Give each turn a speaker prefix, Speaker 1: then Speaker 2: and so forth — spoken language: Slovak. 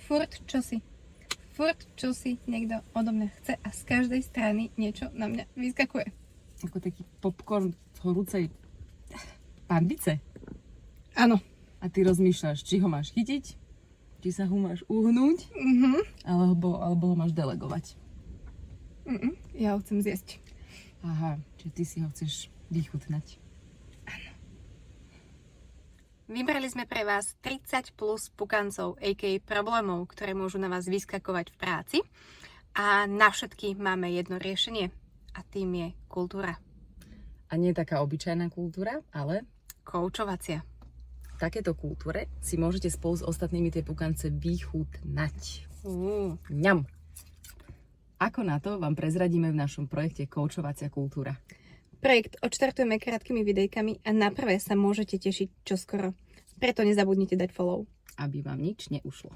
Speaker 1: Furt čosi niekto odo mňa chce a z každej strany niečo na mňa vyskakuje.
Speaker 2: Ako taký popcorn z horúcej panvice.
Speaker 1: Áno.
Speaker 2: A ty rozmýšľaš, či ho máš chytiť, či sa ho máš uhnúť, alebo ho máš delegovať.
Speaker 1: Ja ho chcem zjesť.
Speaker 2: Aha, čiže ty si ho chceš vychutnať.
Speaker 1: Vybrali sme pre vás 30 plus pukancov, a.k.a. problémov, ktoré môžu na vás vyskakovať v práci. A na všetky máme jedno riešenie. A tým je kultúra.
Speaker 2: A nie taká obyčajná kultúra, ale
Speaker 1: Koučovacia.
Speaker 2: v takéto kultúre si môžete spolu s ostatnými tie pukance vychutnať. Ňam! Ako na to vám prezradíme v našom projekte Koučovacia kultúra.
Speaker 1: Projekt odštartujeme krátkými videjkami a na prvé sa môžete tešiť čoskoro. Preto nezabudnite dať follow.
Speaker 2: Aby vám nič neušlo.